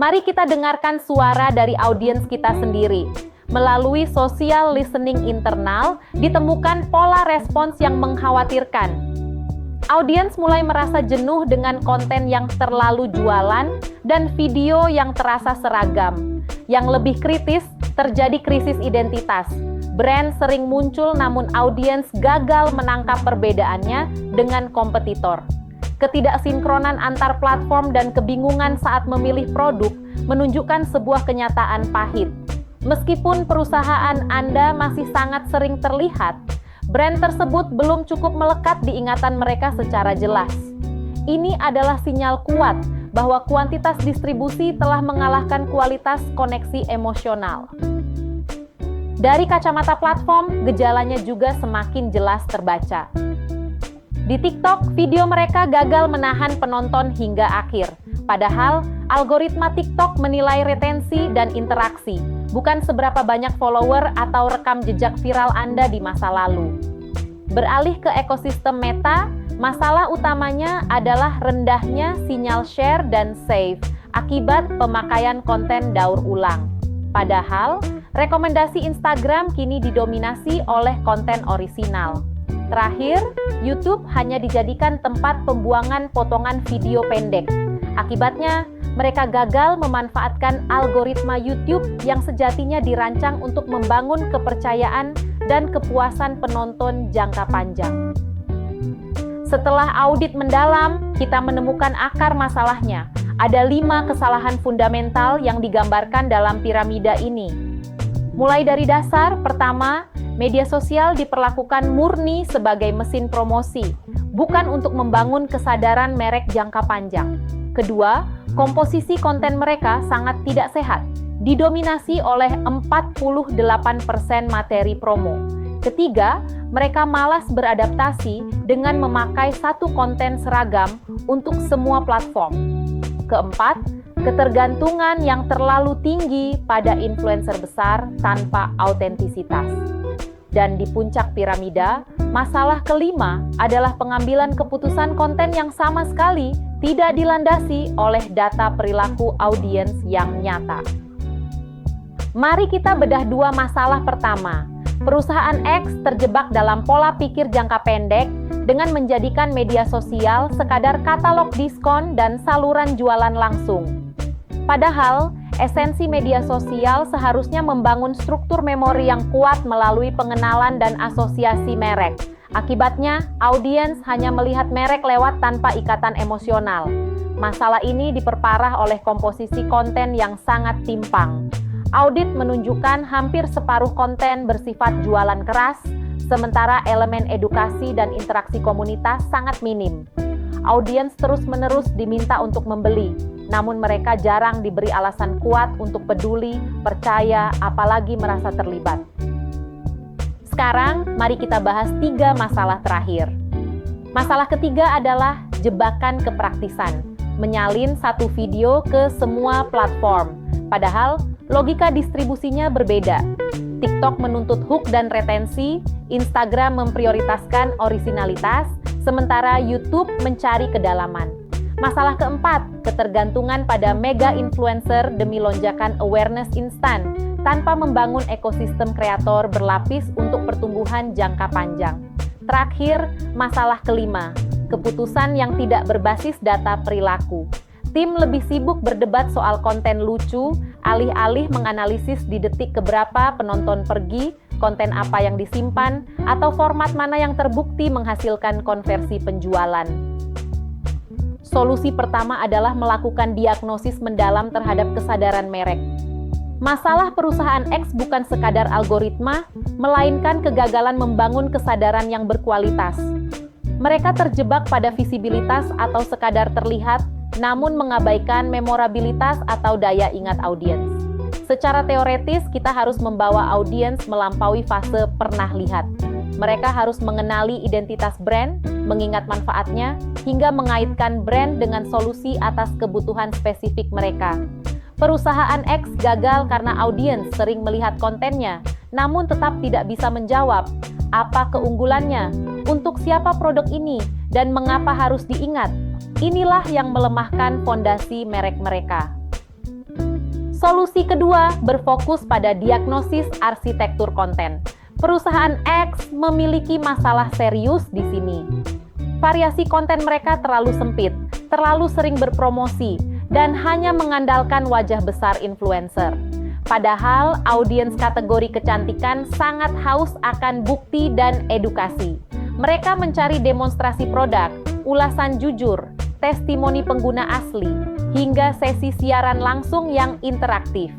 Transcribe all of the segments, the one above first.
Mari kita dengarkan suara dari audiens kita sendiri. Melalui social listening internal, ditemukan pola respons yang mengkhawatirkan. Audiens mulai merasa jenuh dengan konten yang terlalu jualan dan video yang terasa seragam. Yang lebih kritis, terjadi krisis identitas. Brand sering muncul namun audiens gagal menangkap perbedaannya dengan kompetitor. Ketidaksinkronan antar platform dan kebingungan saat memilih produk menunjukkan sebuah kenyataan pahit. Meskipun perusahaan Anda masih sangat sering terlihat, brand tersebut belum cukup melekat di ingatan mereka secara jelas. Ini adalah sinyal kuat bahwa kuantitas distribusi telah mengalahkan kualitas koneksi emosional. Dari kacamata platform, gejalanya juga semakin jelas terbaca. Di TikTok, video mereka gagal menahan penonton hingga akhir. Padahal, algoritma TikTok menilai retensi dan interaksi, bukan seberapa banyak follower atau rekam jejak viral Anda di masa lalu. Beralih ke ekosistem Meta, masalah utamanya adalah rendahnya sinyal share dan save akibat pemakaian konten daur ulang. Padahal, rekomendasi Instagram kini didominasi oleh konten orisinal. Terakhir, YouTube hanya dijadikan tempat pembuangan potongan video pendek. Akibatnya, mereka gagal memanfaatkan algoritma YouTube yang sejatinya dirancang untuk membangun kepercayaan dan kepuasan penonton jangka panjang. Setelah audit mendalam, kita menemukan akar masalahnya. Ada 5 kesalahan fundamental yang digambarkan dalam piramida ini. Mulai dari dasar, pertama, media sosial diperlakukan murni sebagai mesin promosi, bukan untuk membangun kesadaran merek jangka panjang. Kedua, komposisi konten mereka sangat tidak sehat, didominasi oleh 48% materi promo. Ketiga, mereka malas beradaptasi dengan memakai satu konten seragam untuk semua platform. Keempat, ketergantungan yang terlalu tinggi pada influencer besar tanpa autentisitas. Dan di puncak piramida, masalah kelima adalah pengambilan keputusan konten yang sama sekali tidak dilandasi oleh data perilaku audiens yang nyata. Mari kita bedah 2 masalah pertama. Perusahaan X terjebak dalam pola pikir jangka pendek dengan menjadikan media sosial sekadar katalog diskon dan saluran jualan langsung. Padahal, esensi media sosial seharusnya membangun struktur memori yang kuat melalui pengenalan dan asosiasi merek. Akibatnya, audiens hanya melihat merek lewat tanpa ikatan emosional. Masalah ini diperparah oleh komposisi konten yang sangat timpang. Audit menunjukkan hampir separuh konten bersifat jualan keras, sementara elemen edukasi dan interaksi komunitas sangat minim. Audiens terus-menerus diminta untuk membeli, namun mereka jarang diberi alasan kuat untuk peduli, percaya, apalagi merasa terlibat. Sekarang, mari kita bahas 3 masalah terakhir. Masalah ketiga adalah jebakan kepraktisan, menyalin satu video ke semua platform. Padahal, logika distribusinya berbeda. TikTok menuntut hook dan retensi, Instagram memprioritaskan orisinalitas, sementara YouTube mencari kedalaman. Masalah keempat, ketergantungan pada mega influencer demi lonjakan awareness instan, tanpa membangun ekosistem kreator berlapis untuk pertumbuhan jangka panjang. Terakhir, masalah kelima, keputusan yang tidak berbasis data perilaku. Tim lebih sibuk berdebat soal konten lucu, alih-alih menganalisis di detik keberapa penonton pergi, konten apa yang disimpan, atau format mana yang terbukti menghasilkan konversi penjualan. Solusi pertama adalah melakukan diagnosis mendalam terhadap kesadaran merek. Masalah perusahaan X bukan sekadar algoritma, melainkan kegagalan membangun kesadaran yang berkualitas. Mereka terjebak pada visibilitas atau sekadar terlihat, namun mengabaikan memorabilitas atau daya ingat audiens. Secara teoretis, kita harus membawa audiens melampaui fase pernah lihat. Mereka harus mengenali identitas brand, mengingat manfaatnya, hingga mengaitkan brand dengan solusi atas kebutuhan spesifik mereka. Perusahaan X gagal karena audiens sering melihat kontennya, namun tetap tidak bisa menjawab apa keunggulannya, untuk siapa produk ini, dan mengapa harus diingat. Inilah yang melemahkan fondasi merek mereka. Solusi kedua berfokus pada diagnosis arsitektur konten. Perusahaan X memiliki masalah serius di sini. Variasi konten mereka terlalu sempit, terlalu sering berpromosi, dan hanya mengandalkan wajah besar influencer. Padahal audiens kategori kecantikan sangat haus akan bukti dan edukasi. Mereka mencari demonstrasi produk, ulasan jujur, testimoni pengguna asli, hingga sesi siaran langsung yang interaktif.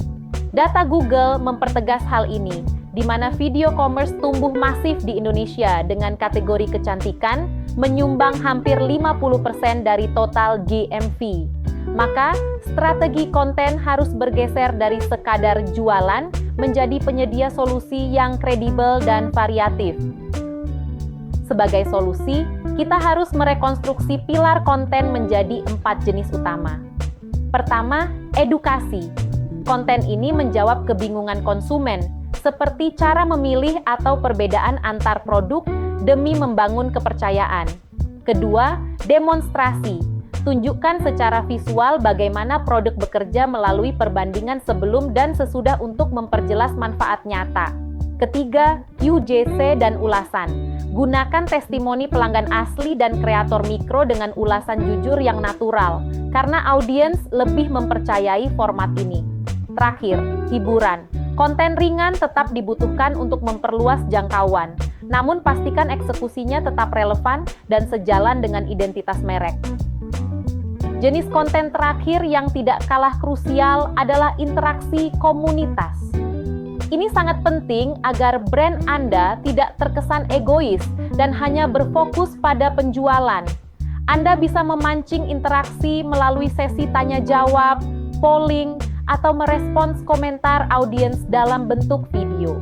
Data Google mempertegas hal ini, di mana video commerce tumbuh masif di Indonesia dengan kategori kecantikan menyumbang hampir 50% dari total GMV. Maka, strategi konten harus bergeser dari sekadar jualan menjadi penyedia solusi yang kredibel dan variatif. Sebagai solusi, kita harus merekonstruksi pilar konten menjadi 4 jenis utama. Pertama, edukasi. Konten ini menjawab kebingungan konsumen, seperti cara memilih atau perbedaan antar produk demi membangun kepercayaan. Kedua, demonstrasi. Tunjukkan secara visual bagaimana produk bekerja melalui perbandingan sebelum dan sesudah untuk memperjelas manfaat nyata. Ketiga, UGC dan ulasan. Gunakan testimoni pelanggan asli dan kreator mikro dengan ulasan jujur yang natural, karena audiens lebih mempercayai format ini. Terakhir, hiburan. Konten ringan tetap dibutuhkan untuk memperluas jangkauan, namun pastikan eksekusinya tetap relevan dan sejalan dengan identitas merek. Jenis konten terakhir yang tidak kalah krusial adalah interaksi komunitas. Ini sangat penting agar brand Anda tidak terkesan egois dan hanya berfokus pada penjualan. Anda bisa memancing interaksi melalui sesi tanya-jawab, polling, atau merespons komentar audiens dalam bentuk video.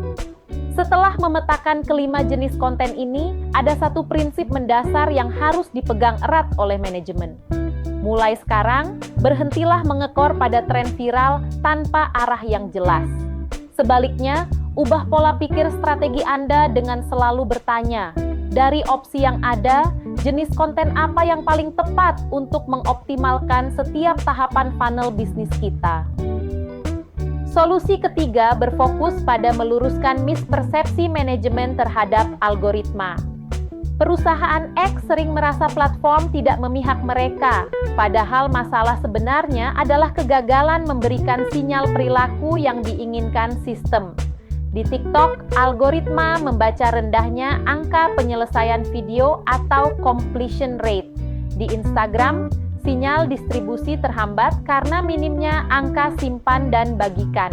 Setelah memetakan kelima jenis konten ini, ada satu prinsip mendasar yang harus dipegang erat oleh manajemen. Mulai sekarang, berhentilah mengekor pada tren viral tanpa arah yang jelas. Sebaliknya, ubah pola pikir strategi Anda dengan selalu bertanya, dari opsi yang ada, jenis konten apa yang paling tepat untuk mengoptimalkan setiap tahapan funnel bisnis kita. Solusi ketiga berfokus pada meluruskan mispersepsi manajemen terhadap algoritma. Perusahaan X sering merasa platform tidak memihak mereka, padahal masalah sebenarnya adalah kegagalan memberikan sinyal perilaku yang diinginkan sistem. Di TikTok, algoritma membaca rendahnya angka penyelesaian video atau completion rate. Di Instagram, sinyal distribusi terhambat karena minimnya angka simpan dan bagikan.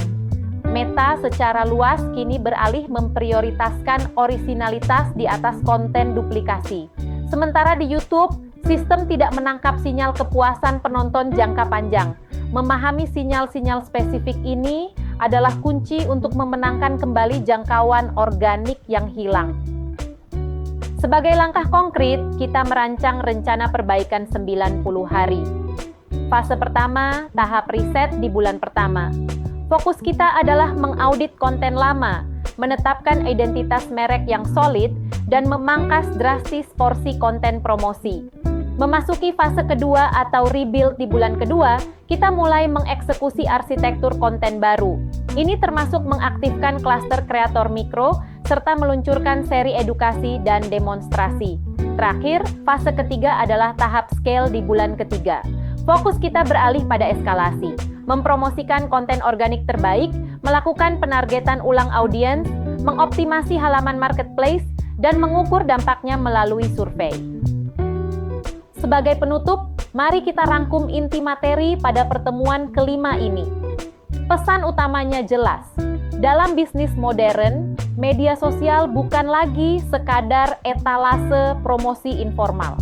Meta secara luas kini beralih memprioritaskan orisinalitas di atas konten duplikasi. Sementara di YouTube, sistem tidak menangkap sinyal kepuasan penonton jangka panjang. Memahami sinyal-sinyal spesifik ini adalah kunci untuk memenangkan kembali jangkauan organik yang hilang. Sebagai langkah konkret, kita merancang rencana perbaikan 90 hari. Fase pertama, tahap riset di bulan pertama. Fokus kita adalah mengaudit konten lama, menetapkan identitas merek yang solid, dan memangkas drastis porsi konten promosi. Memasuki fase kedua atau rebuild di bulan kedua, kita mulai mengeksekusi arsitektur konten baru. Ini termasuk mengaktifkan klaster kreator mikro, serta meluncurkan seri edukasi dan demonstrasi. Terakhir, fase ketiga adalah tahap scale di bulan ketiga. Fokus kita beralih pada eskalasi, mempromosikan konten organik terbaik, melakukan penargetan ulang audiens, mengoptimasi halaman marketplace, dan mengukur dampaknya melalui survei. Sebagai penutup, mari kita rangkum inti materi pada pertemuan kelima ini. Pesan utamanya jelas, dalam bisnis modern, media sosial bukan lagi sekadar etalase promosi informal.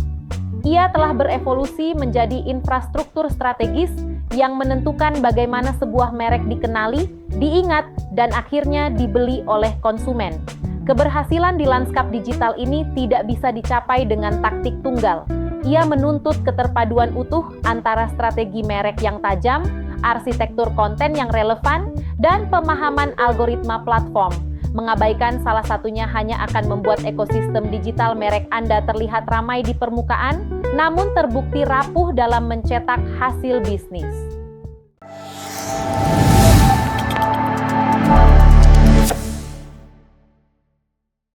Ia telah berevolusi menjadi infrastruktur strategis yang menentukan bagaimana sebuah merek dikenali, diingat, dan akhirnya dibeli oleh konsumen. Keberhasilan di lanskap digital ini tidak bisa dicapai dengan taktik tunggal. Ia menuntut keterpaduan utuh antara strategi merek yang tajam, arsitektur konten yang relevan, dan pemahaman algoritma platform. Mengabaikan salah satunya hanya akan membuat ekosistem digital merek Anda terlihat ramai di permukaan, namun terbukti rapuh dalam mencetak hasil bisnis.